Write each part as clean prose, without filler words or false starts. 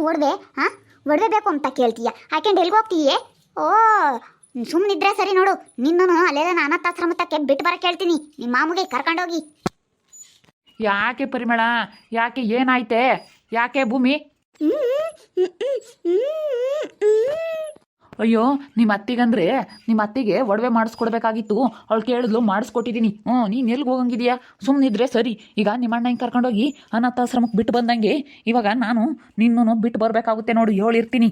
ಒಡವೆ ಹಾಂ ಒಡವೆ ಬೇಕು ಅಂತ ಕೇಳ್ತೀಯ ಹಾಕೊಂಡು ಎಲ್ಗೆ ಹೋಗ್ತೀಯೇ? ಓ ಸುಮ್ಮನಿದ್ರೆ ಸರಿ ನೋಡು, ನಿನ್ನೂ ಅಲ್ಲೆಲ್ಲ ಅನಾಥಾಶ್ರಮ ತಕ್ಕೆ ಬಿಟ್ಟು ಬರಕ್ಕೆ ಹೇಳ್ತೀನಿ ನಿಮ್ಮ ಮಾಮಗೆ ಕರ್ಕೊಂಡೋಗಿ. ಯಾಕೆ ಪರಿಮಳ, ಯಾಕೆ ಏನಾಯ್ತೆ, ಯಾಕೆ ಭೂಮಿ? ಅಯ್ಯೋ ನಿಮ್ಮ ಅತ್ತಿಗಂದ್ರೆ ನಿಮ್ಮ ಅತ್ತಿಗೆ ಒಡವೆ ಮಾಡಿಸ್ಕೊಡ್ಬೇಕಾಗಿತ್ತು, ಅವಳು ಕೇಳಿದ್ಲು ಮಾಡಿಸ್ಕೊಟ್ಟಿದ್ದೀನಿ. ನೀನು ಎಲ್ಲಿಗೆ ಹೋಗಂಗಿದೆಯಾ? ಸುಮ್ಮನಿದ್ರೆ ಸರಿ. ಈಗ ನಿಮ್ಮ ಅಣ್ಣ ಹಿಂಗೆ ಕರ್ಕೊಂಡೋಗಿ ಅನಾಥಾಶ್ರಮಕ್ಕೆ ಬಿಟ್ಟು ಬಂದಂಗೆ ಇವಾಗ ನಾನು ನಿನ್ನೂ ಬಿಟ್ಟು ಬರಬೇಕಾಗುತ್ತೆ ನೋಡು, ಹೇಳಿರ್ತೀನಿ.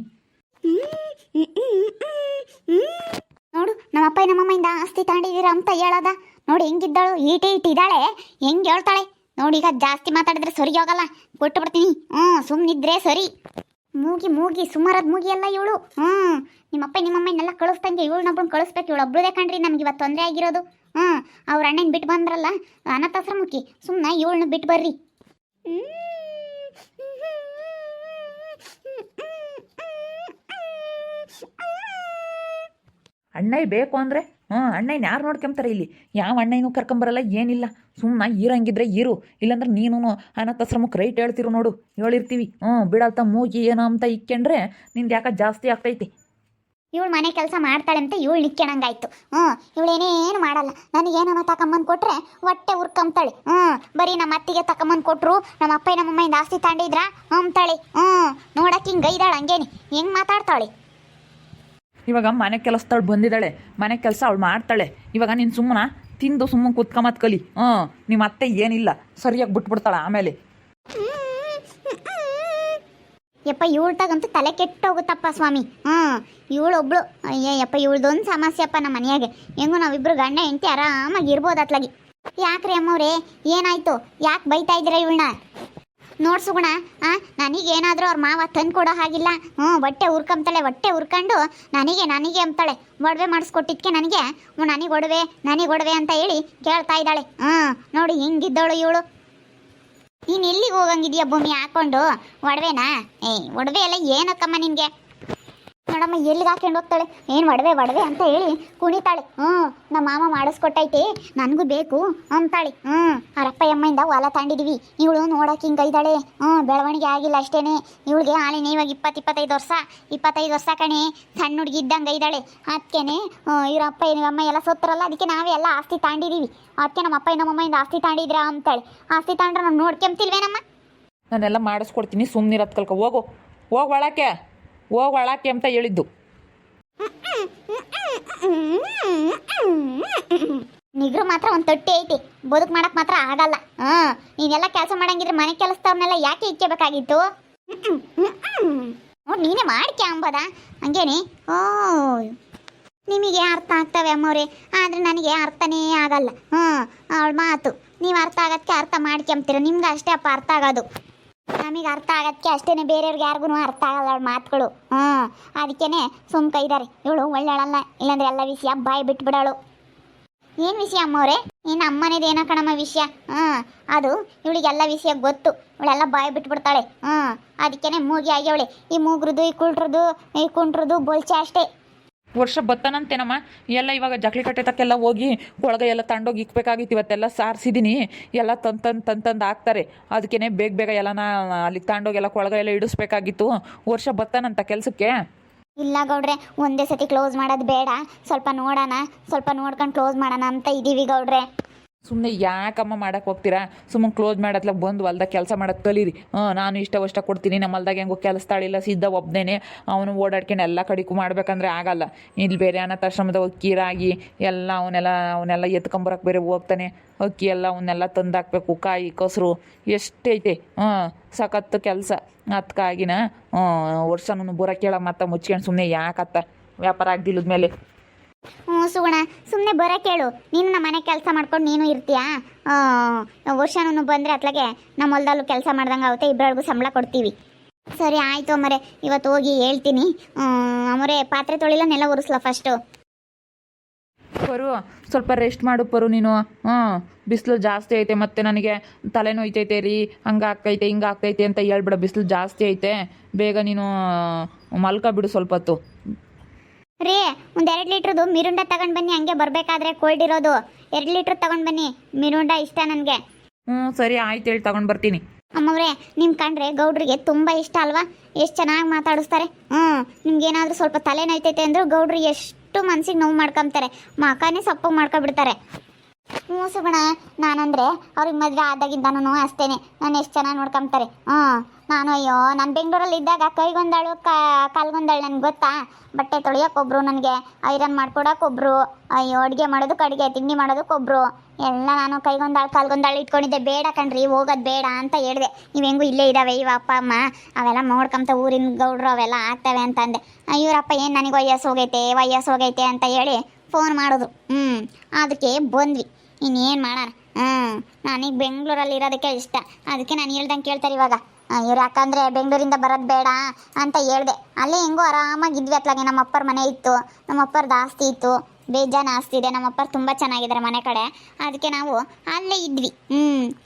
ನೋಡು ನಮ್ಮ ಅಪ್ಪ ನಮ್ಮಮ್ಮಿಂದ ಆಸ್ತಿ ತಗೊಂಡಿದ್ದೀರ ಅಂತ ಹೇಳದ ನೋಡಿ, ಹೆಂಗಿದ್ದಾಳು ಇಟ್ಟಿದ್ದಾಳೆ, ಹೆಂಗೆ ಹೇಳ್ತಾಳೆ ನೋಡಿ. ಈಗ ಜಾಸ್ತಿ ಮಾತಾಡಿದ್ರೆ ಸರಿ ಹೋಗಲ್ಲ, ಕೊಟ್ಟು ಬಿಡ್ತೀನಿ. ಸುಮ್ಮನಿದ್ರೆ ಸರಿ. ಮೂಗಿ ಸುಮಾರಾದ ಮೂಗಿ ಅಲ್ಲ ಇವಳು. ನಿಮ್ಮಪ್ಪ ನಿಮ್ಮಮ್ಮನೆಲ್ಲ ಕಳಿಸ್ದಂಗೆ ಇವಳನ್ನೊಬ್ಬನ ಕಳಿಸ್ಬೇಕು. ಇವಳು ಒಬ್ಳದೇ ಕಣ್ರಿ ನಮ್ಗೆ ಇವತ್ತು ತೊಂದರೆ ಆಗಿರೋದು. ಅವ್ರ ಅಣ್ಣನ ಬಿಟ್ಟು ಬಂದ್ರಲ್ಲ ಅನಾಥಾಶ್ರಮಕ್ಕೆ, ಸುಮ್ಮನೆ ಇವಳನ್ನ ಬಿಟ್ಟು ಬರ್ರಿ. ಅಣ್ಣಯ್ಯ ಬೇಕು ಅಂದರೆ ಅಣ್ಣಯ್ಯನ ಯಾರು ನೋಡ್ಕೊಂತಾರೆ ಇಲ್ಲಿ? ಯಾವ ಅಣ್ಣಯ್ಯನೂ ಕರ್ಕೊಂಬರಲ್ಲ, ಏನಿಲ್ಲ. ಸುಮ್ಮನೆ ಇರಂಗಿದ್ರೆ ಇರು, ಇಲ್ಲಾಂದ್ರೆ ನೀನು ಅನಾಥಾಶ್ರಮಕ್ಕೆ ರೈಟ್ ಹೇಳ್ತಿರು ನೋಡು, ಹೇಳಿರ್ತೀವಿ. ಬಿಡಲ್ತ ಮೂಗಿ ಏನೋ ಅಂತ ಇಕ್ಕೊಂಡ್ರೆ ನಿಂದು ಯಾಕೆ ಜಾಸ್ತಿ ಆಗ್ತೈತಿ. ಇವಳು ಮನೆ ಕೆಲಸ ಮಾಡ್ತಾಳೆ ಅಂತ ಇವಳು ನಿಕ್ಕೋಣಂಗಾಯ್ತು. ಇವಳೇನೇನು ಮಾಡಲ್ಲ. ನನಗೇನೋ ತಕೊಂಬಂದು ಕೊಟ್ರೆ ಹೊಟ್ಟೆ ಉರ್ಕೊಂತಾಳೆ. ಬರೀ ನಮ್ಮ ಅತ್ತಿಗೆ ತಕೊಂಬಂದು ಕೊಟ್ಟರು ನಮ್ಮ ಅಪ್ಪ ನಮ್ಮಮ್ಮಿಂದ ಆಸ್ತಿ ತಾಂಡಿದ್ರ ಅಂತಾಳೆ. ನೋಡಕ್ಕೆ ಹಿಂಗೆ ಗೈದಾಳೆ, ಹಂಗೇನಿ ಹೆಂಗೆ ಮಾತಾಡ್ತಾಳೆ. ಇವಾಗ ಮನೆ ಕೆಲಸದವಳು ಬಂದಿದ್ದಾಳೆ, ಮನೆ ಕೆಲಸ ಅವಳು ಮಾಡ್ತಾಳೆ. ಇವಾಗ ನೀನು ಸುಮ್ಮನೆ ತಿಂದು ಸುಮ್ಮನೆ ಕುತ್ಕೊಂಬತ್ ಕಲಿ. ನಿಮ್ಮ ಅತ್ತೆ ಏನಿಲ್ಲ, ಸರಿಯಾಗಿ ಬಿಟ್ಬಿಡ್ತಾಳೆ ಆಮೇಲೆ. ಯಪ್ಪ ಇವಳ್ತಾಗಂತೂ ತಲೆ ಕೆಟ್ಟೋಗುತ್ತಪ್ಪ ಸ್ವಾಮಿ. ಇವಳೊಬ್ಳು ಯಪ್ಪ ಇವಳ್ದೊಂದು ಸಮಸ್ಯೆಪ್ಪ ನಮ್ಮ ಮನೆಯಾಗೆ. ಹೆಂಗೋ ನಾವಿಬ್ರು ಗಂಡ ಹೆಂಡತಿ ಆರಾಮಾಗಿ ಇರ್ಬೋದು ಅತ್ಲಾಗಿ. ಯಾಕ್ರಿ ಅಮ್ಮವ್ರೆ ಏನಾಯ್ತು? ಯಾಕೆ ಬೈತಾ ಇದ್ದೀರಾ ಇವಳನ್ನ? ನೋಡ್ಸುಗುಣ, ನನಗೇನಾದರೂ ಅವ್ರ ಮಾವ ತಂದು ಕೊಡೋ ಹಾಗಿಲ್ಲ. ಹೊಟ್ಟೆ ಉರ್ಕೊಂತಾಳೆ, ಹೊಟ್ಟೆ ಉರ್ಕೊಂಡು ನನಗೆ ಅಂತಾಳೆ. ಒಡವೆ ಮಾಡಿಸ್ಕೊಟ್ಟಿದ್ಕೆ ನನಗೆ ಒಡವೆ ಅಂತ ಹೇಳಿ ಕೇಳ್ತಾ ಇದ್ದಾಳೆ. ನೋಡಿ ಹಿಂಗಿದ್ದವಳು ಇವಳು. ನೀನು ಎಲ್ಲಿಗೆ ಹೋಗಂಗಿದ್ಯಾ ಭೂಮಿ ಹಾಕೊಂಡು? ಒಡವೆನಾ? ಒಡವೆ ಎಲ್ಲ ಏನಕ್ಕಮ್ಮ ನಿನಗೆ? ನೋಡಮ್ಮ ಎಲ್ಲಿಗೆ ಹಾಕೊಂಡು ಹೋಗ್ತಾಳೆ. ಏನು ಒಡವೆ ಅಂತ ಹೇಳಿ ಕುಣಿತಾಳೆ. ನಮ್ಮ ಮಾಮ ಮಾಡಿಸ್ಕೊಟ್ಟೈತೆ, ನನಗೂ ಬೇಕು ಅಂತಾಳೆ. ಅವರಪ್ಪ ಅಮ್ಮಿಂದ ಹೊಲ ತಾಂಡಿದ್ವಿ. ಇವಳು ನೋಡೋಕೆ ಹಿಂಗೆ ಇದ್ದಾಳೆ. ಬೆಳವಣಿಗೆ ಆಗಿಲ್ಲ ಅಷ್ಟೇನೆ ಇವಳಿಗೆ. ಆಳಿನ ಇವಾಗ 25 ವರ್ಷ ಕಣೆ, ಸಣ್ಣ ಹುಡುಗಿ ಇದ್ದಂಗೆ ಇದ್ದಾಳೆ. ಅದಕ್ಕೇನೆ ಇವರಪ್ಪ ಅಮ್ಮ ಎಲ್ಲ ಸತ್ತರಲ್ಲ, ಅದಕ್ಕೆ ನಾವೇ ಎಲ್ಲ ಆಸ್ತಿ ತಾಂಡಿದ್ದೀವಿ. ಅದಕ್ಕೆ ನಮ್ಮ ಅಪ್ಪ ನಮ್ಮಮ್ಮಿಂದ ಆಸ್ತಿ ತಾಂಡಿದ್ರ ಅಂತಾಳೆ. ಆಸ್ತಿ ತಾಂಡ್ರೆ ನಾವು ನೋಡ್ಕೊಂತಿಲ್ವೇನಮ್ಮ? ನಾನೆಲ್ಲ ಮಾಡಿಸ್ಕೊಡ್ತೀನಿ, ಸುಮ್ಮನಿರತ್ ಕಲ್ಕ. ಹೋಗು ಒಳಕ್ಕೆ ಅಂತ ಹೇಳಿದ್ದು. ನಿಗ್ರು ಮಾತ್ರ ಒಂದು ತೊಟ್ಟಿ ಐತಿ, ಬದುಕು ಮಾಡಕ್ ಮಾತ್ರ ಆಗಲ್ಲ. ನೀನೆಲ್ಲ ಕೆಲಸ ಮಾಡಂಗಿದ್ರೆ ಮನೆ ಕೆಲಸದವ್ರನ್ನೆಲ್ಲ ಯಾಕೆ ಇಕ್ಕಬೇಕಾಗಿತ್ತು? ನೋಡಿ ನೀನೇ ಮಾಡ್ಕೆ ಅಂಬದ ಹಂಗೇನೆ. ನಿಮಗೆ ಅರ್ಥ ಆಗ್ತವೆ ಅಮ್ಮವ್ರೆ, ಆದರೆ ನನಗೆ ಅರ್ಥನೇ ಆಗಲ್ಲ. ಅವಳ ಮಾತು ನೀವು ಅರ್ಥ ಆಗೋದಕ್ಕೆ ಅರ್ಥ ಮಾಡ್ಕೊಂತೀರ, ನಿಮ್ಗೆ ಅಷ್ಟೇ ಅಪ್ಪ ಅರ್ಥ ಆಗೋದು. ನಮಗೆ ಅರ್ಥ ಆಗೋದಕ್ಕೆ ಅಷ್ಟೇ, ಬೇರೆಯವ್ರಿಗೆ ಯಾರಿಗೂ ಅರ್ಥ ಆಗಲ್ಲ ಅವಳ ಮಾತುಗಳು. ಅದಕ್ಕೇನೆ ಸುಮ್ಕ ಇದ್ದಾರೆ. ಇವಳು ಒಳ್ಳೆಳಲ್ಲ, ಇಲ್ಲಾಂದ್ರೆ ಎಲ್ಲ ವಿಷಯ ಬಾಯಿ ಬಿಟ್ಬಿಡೋಳು. ಏನು ವಿಷಯ ಅಮ್ಮವ್ರೆ? ಇನ್ನು ಅಮ್ಮನೇದು ಏನೋ ಕಣಮ್ಮ ವಿಷಯ. ಅದು ಇವಳಿಗೆಲ್ಲ ವಿಷಯ ಗೊತ್ತು, ಇವಳೆಲ್ಲ ಬಾಯಿ ಬಿಟ್ಬಿಡ್ತಾಳೆ. ಅದಕ್ಕೇನೆ ಮೂಗಿ ಆಗ್ಯವಳೆ. ಈ ಮೂಗ್ರದು, ಈ ಕುಳ್ರದು, ಈ ಕುಂಟ್ರದು ಬೋಲ್ಚೆ ಅಷ್ಟೇ. ವರ್ಷ ಬತ್ತಾನಂತೇನಮ್ಮ ಎಲ್ಲ. ಇವಾಗ ಜಕ್ಳಿ ಕಟ್ಟೆ ತಕ್ಕೆಲ್ಲ ಹೋಗಿ ಕೊಳಗ ಎಲ್ಲ ತಂಡೋಗಿ ಇಕ್ಬೇಕಾಗಿತ್ತು. ಇವತ್ತೆಲ್ಲ ಸಾರಿಸಿದ್ದೀನಿ, ಎಲ್ಲ ತಂದು ಹಾಕ್ತಾರೆ. ಅದಕ್ಕೇ ಬೇಗ ಎಲ್ಲನ ಅಲ್ಲಿಗೆ ತಗೊಂಡೋಗಿ ಎಲ್ಲ ಕೊಳಗ ಎಲ್ಲ ಇಡಿಸ್ಬೇಕಾಗಿತ್ತು. ವರ್ಷ ಬತ್ತಾನಂತ ಕೆಲಸಕ್ಕೆ. ಇಲ್ಲ ಗೌಡ್ರೆ, ಒಂದೇ ಸತಿ ಕ್ಲೋಸ್ ಮಾಡೋದು ಬೇಡ, ಸ್ವಲ್ಪ ನೋಡೋಣ, ಸ್ವಲ್ಪ ನೋಡ್ಕೊಂಡು ಕ್ಲೋಸ್ ಮಾಡೋಣ ಅಂತ ಇದ್ದೀವಿ ಗೌಡ್ರೆ. ಸುಮ್ಮನೆ ಯಾಕಮ್ಮ ಮಾಡಕ್ಕೆ ಹೋಗ್ತೀರಾ? ಸುಮ್ಮನೆ ಕ್ಲೋಸ್ ಮಾಡತ್ಲಾಗ ಬಂದು ಹೊಲ್ದಾಗ ಕೆಲಸ ಮಾಡೋದು ಕಲೀರಿ. ನಾನು ಇಷ್ಟ ಕೊಡ್ತೀನಿ. ನಮ್ಮ ಹೊಲ್ದಾಗ ಹೆಂಗೋ ಕೆಲಸದಾಳಿಲ್ಲ, ಸಿದ್ಧ ಒಬ್ಬನೇ ಅವನು ಓಡಾಡ್ಕೊಂಡು ಎಲ್ಲ ಕಡೆಗೂ ಮಾಡ್ಬೇಕಂದ್ರೆ ಆಗಲ್ಲ. ಇಲ್ಲಿ ಬೇರೆ ಅನಾಥಾಶ್ರಮದ ಅಕ್ಕಿ ರಾಗಿ ಎಲ್ಲ ಅವನ್ನೆಲ್ಲ ಎತ್ಕೊಂಬರಕ್ಕೆ ಬೇರೆ ಹೋಗ್ತಾನೆ. ಅಕ್ಕಿ ಎಲ್ಲ ಅವನ್ನೆಲ್ಲ ತಂದಾಕಬೇಕು, ಕಾಯಿ ಕಸರು ಎಷ್ಟೈತೆ. ಸಖತ್ತು ಕೆಲಸ. ಅದಕ್ಕಾಗಿನ ವರ್ಷನೂ ಬರೋಕ್ಕೆ ಹೇಳ ಮತ್ತೆ ಮುಚ್ಕೊಂಡು ಸುಮ್ಮನೆ ಯಾಕತ್ತ ವ್ಯಾಪಾರ ಆಗ್ದಿಲ್ಲದ ಮೇಲೆ. ಸುಗುಣ, ಸುಮ್ಮನೆ ಬರೋ ಕೇಳು. ನೀನು ನಮ್ಮ ಮನೆ ಕೆಲಸ ಮಾಡ್ಕೊಂಡು ನೀನು ಇರ್ತೀಯಾ? ವರ್ಷನೂ ಬಂದರೆ ಅತ್ಲಾಗೆ ನಮ್ಮ ಹೊಲ್ದಲ್ಲೂ ಕೆಲಸ ಮಾಡ್ದಂಗೆ ಆಗುತ್ತೆ, ಇಬ್ಬರಿಗೂ ಸಂಬಳ ಕೊಡ್ತೀವಿ. ಸರಿ ಆಯಿತು ಅಮ್ಮರೆ, ಇವತ್ತು ಹೋಗಿ ಹೇಳ್ತೀನಿ. ಅಮ್ಮರೆ ಪಾತ್ರೆ ತೊಳಿಲ್ಲ, ನೆಲ ಒರೆಸ್ಲ ಫಸ್ಟು. ಪರು ಸ್ವಲ್ಪ ರೆಸ್ಟ್ ಮಾಡು ಪರು ನೀನು. ಬಿಸಿಲು ಜಾಸ್ತಿ ಐತೆ, ಮತ್ತು ನನಗೆ ತಲೆನೋಯ್ತೈತೆ ರೀ, ಹಂಗಾಗ್ತೈತೆ ಹಿಂಗಾಗ್ತೈತೆ ಅಂತ ಹೇಳ್ಬಿಡ. ಬಿಸಿಲು ಜಾಸ್ತಿ ಐತೆ, ಬೇಗ ನೀನು ಮಲ್ಕ ಬಿಡು ಸ್ವಲ್ಪ ಹೊತ್ತು. ರೀ, ಒಂದು 2 ಲೀಟ್ರದ್ದು ಮಿರುಂಡ ತಗೊಂಡು ಬನ್ನಿ. ಹಂಗೆ ಬರಬೇಕಾದ್ರೆ ಕೋಲ್ಡ್ ಇರೋದು 2 ಲೀಟ್ರ್ ತಗೊಂಡು ಬನ್ನಿ. ಮಿರುಂಡ ಇಷ್ಟ ನನಗೆ. ಸರಿ ಆಯ್ತು, ಹೇಳಿ ತಗೊಂಡು ಬರ್ತೀನಿ. ಅಮ್ಮವ್ರೆ ನಿಮ್ಮ ಕಂಡ್ರೆ ಗೌಡ್ರಿಗೆ ತುಂಬ ಇಷ್ಟ ಅಲ್ವಾ? ಎಷ್ಟು ಚೆನ್ನಾಗಿ ಮಾತಾಡಿಸ್ತಾರೆ. ನಿಮ್ಗೇನಾದರೂ ಸ್ವಲ್ಪ ತಲೆ ನೋಯ್ತೈತೆ ಅಂದರೂ ಗೌಡ್ರು ಎಷ್ಟು ಮನ್ಸಿಗೆ ನೋವು ಮಾಡ್ಕೊಂತಾರೆ, ಮಕಾನೇ ಸಪ್ಪಗೆ ಮಾಡ್ಕೊಬಿಡ್ತಾರೆ. ಹ್ಞೂ ಸುಗುಣ, ನಾನಂದರೆ ಅವ್ರಿಗೆ ಮದುವೆ ಆದಾಗಿಂದನೂ ಅಷ್ಟೇನೆ, ನಾನು ಎಷ್ಟು ಚೆನ್ನಾಗಿ ನೋಡ್ಕೊಂತಾರೆ. ನಾನು ಅಯ್ಯೋ ನಾನು ಬೆಂಗಳೂರಲ್ಲಿ ಇದ್ದಾಗ ಕೈಗೊಂದಾಳು ಕಾಲ್ಗೊಂದಾಳು ನನಗೆ ಗೊತ್ತಾ? ಬಟ್ಟೆ ತೊಳೆಯೋಕ್ಕೊಬ್ರು, ನನಗೆ ಐರನ್ ಮಾಡ್ಕೊಡೋಕ್ಕೊಬ್ರು, ಅಯ್ಯೋ ಅಡುಗೆ ಮಾಡೋದಕ್ಕೆ ಅಡುಗೆ ತಿಂಡಿ ಮಾಡೋದಕ್ಕೊಬ್ರು, ಎಲ್ಲ ನಾನು ಕೈಗೊಂದಾಳು ಕಾಲ್ಗೊಂದಾಳು ಇಟ್ಕೊಂಡಿದ್ದೆ. ಬೇಡ ಕಣ್ರಿ, ಹೋಗೋದು ಬೇಡ ಅಂತ ಹೇಳಿದೆ. ನೀವು ಹೆಂಗೂ ಇಲ್ಲೇ ಇದ್ದಾವೆ ಇವ ಅಪ್ಪ ಅಮ್ಮ, ಅವೆಲ್ಲ ನೋಡ್ಕೊಂತ ಊರಿನ ಗೌಡ್ರು ಅವೆಲ್ಲ ಆಗ್ತವೆ ಅಂತಂದೆ. ಇವರಪ್ಪ ಏನು ನನಗೆ ವಯಸ್ಸು ಹೋಗೈತೆ ಅಂತ ಹೇಳಿ ಫೋನ್ ಮಾಡಿದ್ರು. ಅದಕ್ಕೆ ಬಂದ್ವಿ. ಇನ್ನೇನು ಮಾಡೋಣ. ನನಗೆ ಬೆಂಗಳೂರಲ್ಲಿ ಇರೋದಕ್ಕೆ ಇಷ್ಟ, ಅದಕ್ಕೆ ನಾನು ಹೇಳ್ದಂಗೆ ಕೇಳ್ತಾರೆ ಇವಾಗ. ಇವ್ರು ಯಾಕಂದರೆ ಬೆಂಗಳೂರಿಂದ ಬರೋದು ಬೇಡ ಅಂತ ಹೇಳಿದೆ. ಅಲ್ಲೇ ಹೆಂಗೋ ಆರಾಮಾಗಿದ್ವಿ. ಅತ್ಲಾಗೆ ನಮ್ಮಪ್ಪರ ಮನೆ ಇತ್ತು, ನಮ್ಮಪ್ಪರದ್ದು ಆಸ್ತಿ ಇತ್ತು, ಬೇಜಾನ್ ಆಸ್ತಿ ಇದೆ. ನಮ್ಮಪ್ಪರು ತುಂಬ ಚೆನ್ನಾಗಿದ್ದಾರೆ ಮನೆ ಕಡೆ, ಅದಕ್ಕೆ ನಾವು ಅಲ್ಲೇ ಇದ್ವಿ.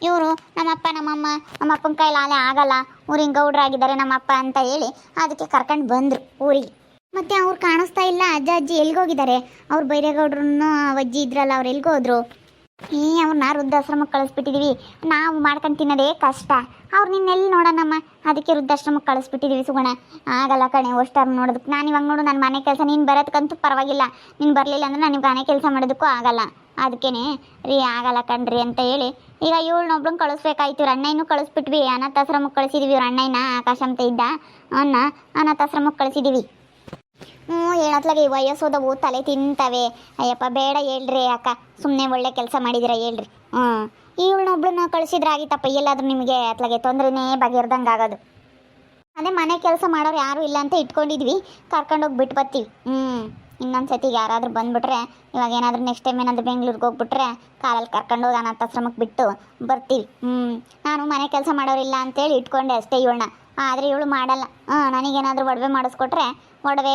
ಇವರು ನಮ್ಮಪ್ಪನ ಕೈಲಿ ಅಲ್ಲೇ ಆಗಲ್ಲ, ಊರಿನ ಗೌಡ್ರಾಗಿದ್ದಾರೆ ನಮ್ಮಪ್ಪ ಅಂತ ಹೇಳಿ ಅದಕ್ಕೆ ಕರ್ಕೊಂಡು ಬಂದರು ಊರಿಗೆ. ಮತ್ತು ಅವ್ರು ಕಾಣಿಸ್ತಾ ಇಲ್ಲ. ಅಜ್ಜಿ ಎಲ್ಗೋಗಿದ್ದಾರೆ? ಅವ್ರು ಬೈರೇಗೌಡ್ರನ್ನು ಅಜ್ಜಿ ಇದ್ರಲ್ಲ, ಅವ್ರು ಎಲ್ಗೋದ್ರು? ಅವ್ರನ್ನ ವೃದ್ಧಾಶ್ರಮಕ್ಕೆ ಕಳಿಸ್ಬಿಟ್ಟಿದ್ದೀವಿ. ನಾವು ಮಾಡ್ಕೊಂಡು ತಿನ್ನೋದೇ ಕಷ್ಟ, ಅವ್ರು ನಿನ್ನೆಲ್ಲಿ ನೋಡೋಣಮ್ಮ, ಅದಕ್ಕೆ ವೃದ್ಧಾಶ್ರಮಕ್ಕೆ ಕಳಿಸ್ಬಿಟ್ಟಿದ್ದೀವಿ ಸುಗುಣ. ಆಗಲ್ಲ ಕಣೆ ಅಷ್ಟಾರು ನೋಡೋದಕ್ಕೆ. ನಾನು ಇವಾಗ ನೋಡು ನನ್ನ ಮನೆ ಕೆಲಸ, ನೀನು ಬರೋದಕ್ಕಂತೂ ಪರವಾಗಿಲ್ಲ, ನೀನು ಬರಲಿಲ್ಲ ಅಂದರೆ ನನಗೆ ಮನೆ ಕೆಲಸ ಮಾಡೋದಕ್ಕೂ ಆಗಲ್ಲ. ಅದಕ್ಕೇ ರೀ ಆಗಲ್ಲ ಕಣ್ರಿ ಅಂತ ಹೇಳಿ ಈಗ ಇವಳನ್ನೊಬ್ಳನ್ನ ಕಳಿಸ್ಬೇಕಾಯ್ತು. ಇವ್ರ ಅಣ್ಣನೂ ಕಳಿಸ್ಬಿಟ್ವಿ, ಅನಾಥಾಶ್ರಮಕ್ಕೆ ಕಳಿಸಿದ್ದೀವಿ. ಇವ್ರ ಅಣ್ಣನ ಆಕಾಶ ಅಂತ ಇದ್ದ, ಅವನ್ನ ಅನಾಥಾಶ್ರಮಕ್ಕೆ ಕಳಿಸಿದ್ದೀವಿ. ಹೇಳತ್ಲಾಗೆ ವಯಸ್ಸೋದವು ತಲೆ ತಿಂತವೆ. ಅಯ್ಯಪ್ಪ ಬೇಡ ಹೇಳ್ರಿ ಅಕ್ಕ, ಸುಮ್ಮನೆ ಒಳ್ಳೆ ಕೆಲಸ ಮಾಡಿದ್ದೀರಾ ಹೇಳ್ರಿ. ಇವಳನ್ನೊಬ್ಳನ್ನ ಕಳಿಸಿದ್ರೆ ಆಗಿತ್ತಪ್ಪ, ಎಲ್ಲಾದ್ರೂ ನಿಮಗೆ ಅತ್ಲಾಗೆ ತೊಂದರೆನೇ ಬಗೆಹರ್ದಂಗೆ ಆಗೋದು. ಅದೇ ಮನೆ ಕೆಲಸ ಮಾಡೋರು ಯಾರೂ ಇಲ್ಲ ಅಂತ ಇಟ್ಕೊಂಡಿದ್ವಿ, ಕರ್ಕೊಂಡೋಗಿ ಬಿಟ್ಟು ಬರ್ತೀವಿ. ಇನ್ನೊಂದು ಸತಿಗೆ ಯಾರಾದರೂ ಬಂದುಬಿಟ್ರೆ, ಇವಾಗ ಏನಾದರೂ ನೆಕ್ಸ್ಟ್ ಟೈಮ್ ಏನಾದರೂ ಬೆಂಗ್ಳೂರಿಗೆ ಹೋಗ್ಬಿಟ್ರೆ ಕಾಲಲ್ಲಿ ಕರ್ಕೊಂಡೋಗಿ ಅನಾಥಾಶ್ರಮಕ್ಕೆ ಬಿಟ್ಟು ಬರ್ತೀವಿ. ನಾನು ಮನೆ ಕೆಲಸ ಮಾಡೋರಿಲ್ಲ ಅಂತೇಳಿ ಇಟ್ಕೊಂಡೆ ಅಷ್ಟೇ ಇವಳನ್ನ. ಆದರೆ ಇವಳು ಮಾಡಲ್ಲ. ನನಗೇನಾದರೂ ಒಡವೆ ಮಾಡಿಸ್ಕೊಟ್ರೆ ಒಡವೆ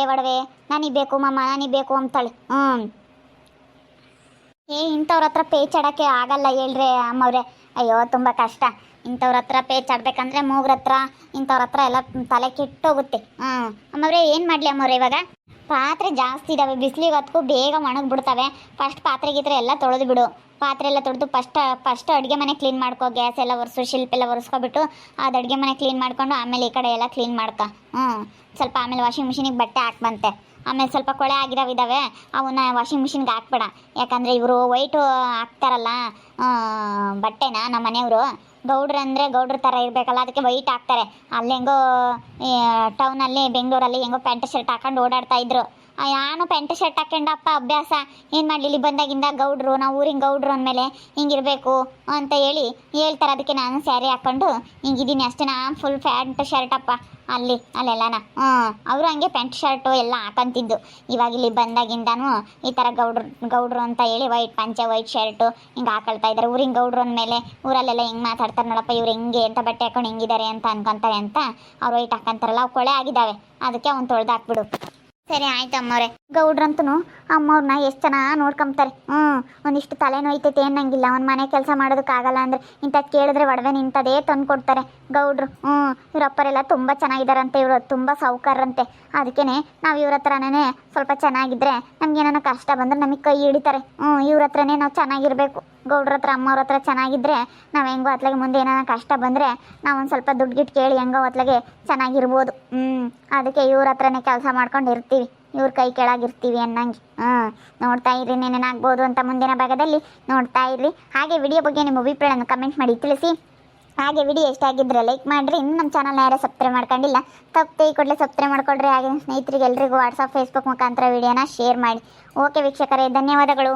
ನನಗೆ ಬೇಕು ಮಮ್ಮ, ನನಗೆ ಬೇಕು ಅಂತಾಳೆ. ಇಂಥವ್ರ ಹತ್ರ ಪೇಚಾಡೋಕ್ಕೆ ಆಗಲ್ಲ ಹೇಳ್ರಿ ಅಮ್ಮವ್ರೆ. ಅಯ್ಯೋ ತುಂಬ ಕಷ್ಟ ಇಂಥವ್ರ ಹತ್ರ ಪೇಚಾಡ್ಬೇಕಂದ್ರೆ. ಮೂಗ್ರ ಹತ್ರ ಇಂಥವ್ರ ಹತ್ರ ಎಲ್ಲ ತಲೆ ಕೆಟ್ಟೋಗುತ್ತೆ. ಅಮ್ಮವ್ರೆ ಏನು ಮಾಡಲಿ ಅಮ್ಮವ್ರೆ, ಇವಾಗ ಪಾತ್ರೆ ಜಾಸ್ತಿ ಇದ್ದಾವೆ, ಬಿಸಿಲಿಗೆ ಹೊತ್ಕು ಬೇಗ ಒಣಗಿಬಿಡ್ತವೆ. ಫಸ್ಟ್ ಪಾತ್ರೆ ಗೀತ್ರೆ ಎಲ್ಲ ತೊಳೆದು ಬಿಡು. ಪಾತ್ರೆ ಎಲ್ಲ ತೊಳೆದು ಫಸ್ಟ್ ಅಡುಗೆ ಮನೆ ಕ್ಲೀನ್ ಮಾಡ್ಕೊ. ಗ್ಯಾಸ್ ಎಲ್ಲ ಒರೆಸು, ಶಿಲ್ಪ ಎಲ್ಲ ಒರೆಸ್ಕೊಬಿಟ್ಟು ಅದು ಅಡುಗೆ ಮನೆ ಕ್ಲೀನ್ ಮಾಡ್ಕೊಂಡು ಆಮೇಲೆ ಈ ಕಡೆ ಎಲ್ಲ ಕ್ಲೀನ್ ಮಾಡ್ಕೊ. ಸ್ವಲ್ಪ ಆಮೇಲೆ ವಾಷಿಂಗ್ ಮಿಷಿನಿಗೆ ಬಟ್ಟೆ ಹಾಕ್ಬಂತೆ. ಆಮೇಲೆ ಸ್ವಲ್ಪ ಕೊಳೆ ಆಗಿದಾವೆ, ಅವನ್ನ ವಾಷಿಂಗ್ ಮಿಷಿನ್ಗೆ ಹಾಕ್ಬೇಡ. ಯಾಕಂದರೆ ಇವರು ವೈಟು ಹಾಕ್ತಾರಲ್ಲ ಬಟ್ಟೆನ, ನಮ್ಮ ಮನೆಯವರು ಗೌಡ್ರು ಅಂದರೆ ಗೌಡ್ರ ಥರ ಇರಬೇಕಲ್ಲ, ಅದಕ್ಕೆ ವೈಟ್ ಹಾಕ್ತಾರೆ. ಅಲ್ಲಿ ಹೆಂಗೋ ಟೌನಲ್ಲಿ ಬೆಂಗಳೂರಲ್ಲಿ ಹೆಂಗೋ ಪ್ಯಾಂಟ್ ಶರ್ಟ್ ಹಾಕೊಂಡು ಓಡಾಡ್ತಾ ಇದ್ರು. ನಾನು ಪ್ಯಾಂಟ್ ಶರ್ಟ್ ಹಾಕೊಂಡಪ್ಪ ಅಭ್ಯಾಸ. ಏನು ಮಾಡಲಿ, ಇಲ್ಲಿ ಬಂದಾಗಿಂದ ಗೌಡ್ರು, ನಾವು ಊರಿನ ಗೌಡ್ರು ಅಂದಮೇಲೆ ಹಿಂಗಿರಬೇಕು ಅಂತ ಹೇಳ್ತಾರೆ. ಅದಕ್ಕೆ ನಾನು ಸ್ಯಾರಿ ಹಾಕ್ಕೊಂಡು ಹಿಂಗಿದ್ದೀನಿ ಅಷ್ಟೇ. ನಾನು ಫುಲ್ ಪ್ಯಾಂಟ್ ಶರ್ಟಪ್ಪ ಅಲ್ಲೆಲ್ಲನ. ಅವರು ಹಂಗೆ ಪ್ಯಾಂಟ್ ಶರ್ಟು ಎಲ್ಲ ಹಾಕಂತಿದ್ದು. ಇವಾಗ ಇಲ್ಲಿ ಬಂದಾಗಿಂದನೂ ಈ ಥರ ಗೌಡ್ರು ಅಂತ ಹೇಳಿ ವೈಟ್ ಪಂಚೆ, ವೈಟ್ ಶರ್ಟು ಹಿಂಗೆ ಹಾಕೊಳ್ತಾ ಇದ್ದಾರೆ. ಊರಿನ ಗೌಡ್ರು ಅಂದಮೇಲೆ ಊರಲ್ಲೆಲ್ಲ ಹೆಂಗೆ ಮಾತಾಡ್ತಾರೆ ನೋಡಪ್ಪ, ಇವ್ರು ಹೆಂಗೆ ಅಂತ ಬಟ್ಟೆ ಹಾಕೊಂಡು ಹೆಂಗಿದ್ದಾರೆ ಅಂತ ಅನ್ಕೊಂತಾರೆ ಅಂತ ಅವ್ರು ವೈಟ್ ಹಾಕೊಂತಾರಲ್ಲ, ಅವು ಕೊಳೆ ಆಗಿದ್ದಾವೆ. ಅದಕ್ಕೆ ಅವ್ನು ತೊಳೆದು ಹಾಕ್ಬಿಡು. ಸರಿ ಆಯ್ತು ಅಮ್ಮವ್ರೆ. ಗೌಡ್ರಂತೂ ಅಮ್ಮವ್ರನ್ನ ಎಷ್ಟು ಚೆನ್ನಾಗಿ ನೋಡ್ಕೊಂತಾರೆ. ಒಂದಿಷ್ಟು ತಲೆ ನೋಯ್ತೈತೆ ಅನ್ನಂಗಿಲ್ಲ. ಒಂದು ಮನೆ ಕೆಲಸ ಮಾಡೋದಕ್ಕಾಗಲ್ಲ ಅಂದರೆ ಇಂಥದ್ದು ಕೇಳಿದ್ರೆ ಒಡವೆ ನಿಂತದೇ ತಂದು ಕೊಡ್ತಾರೆ ಗೌಡ್ರು. ಇವರಪ್ಪರೆಲ್ಲ ತುಂಬ ಚೆನ್ನಾಗಿದ್ದಾರಂತೆ, ಇವರು ತುಂಬ ಸಾಹುಕಾರರಂತೆ. ಅದಕ್ಕೇ ನಾವು ಇವ್ರ ಹತ್ರನೇ ಸ್ವಲ್ಪ ಚೆನ್ನಾಗಿದ್ದರೆ ನಮಗೇನೋ ಕಷ್ಟ ಬಂದರೆ ನಮಗೆ ಕೈ ಹಿಡಿತಾರೆ. ಇವ್ರ ಹತ್ರನೇ ನಾವು ಚೆನ್ನಾಗಿರಬೇಕು. ಗೌಡ್ರ ಹತ್ರ ಅಮ್ಮವ್ರ ಹತ್ರ ಚೆನ್ನಾಗಿದ್ದರೆ ನಾವು ಹೆಂಗೋ ಅತ್ಲಾಗೆ ಮುಂದೆ ಏನಾರ ಕಷ್ಟ ಬಂದರೆ ನಾವು ಒಂದು ಸ್ವಲ್ಪ ದುಡ್ಡು ಗಿಟ್ಟು ಕೇಳಿ ಹೆಂಗೋ ಅತ್ಲಾಗೆ ಚೆನ್ನಾಗಿರ್ಬೋದು. ಅದಕ್ಕೆ ಇವ್ರ ಹತ್ರನೇ ಕೆಲಸ ಮಾಡ್ಕೊಂಡು ಇರ್ತೀವಿ, ಇವ್ರ ಕೈ ಕೆಳಗಿರ್ತೀವಿ ಅನ್ನಂಗೆ. ನೋಡ್ತಾ ಇರ್ರಿ, ಏನೇನಾಗ್ಬೋದು ಅಂತ ಮುಂದಿನ ಭಾಗದಲ್ಲಿ ನೋಡ್ತಾ ಇರ್ರಿ. ಹಾಗೆ ವಿಡಿಯೋ ಬಗ್ಗೆ ನಿಮ್ಮ ಅಭಿಪ್ರಾಯವನ್ನು ಕಮೆಂಟ್ ಮಾಡಿ ತಿಳಿಸಿ. ಹಾಗೆ ವಿಡಿಯೋ ಇಷ್ಟ ಆಗಿದ್ದರೆ ಲೈಕ್ ಮಾಡಿರಿ. ಇನ್ನು ನಮ್ಮ ಚಾನಲ್ನ ಯಾರು ಸಬ್ಸ್ಕ್ರೈಬ್ ಮಾಡ್ಕೊಂಡಿಲ್ಲ, ತಪ್ಪದೆ ಈ ಕೂಡಲೇ ಸಬ್ಸ್ಕ್ರೈಬ್ ಮಾಡ್ಕೊಳ್ರಿ. ಹಾಗೆ ಸ್ನೇಹಿತರಿಗೆ ಎಲ್ರಿಗೂ ವಾಟ್ಸಪ್, ಫೇಸ್ಬುಕ್ ಮುಖಾಂತರ ವಿಡಿಯೋನ ಶೇರ್ ಮಾಡಿ. ಓಕೆ ವೀಕ್ಷಕರೇ, ಧನ್ಯವಾದಗಳು.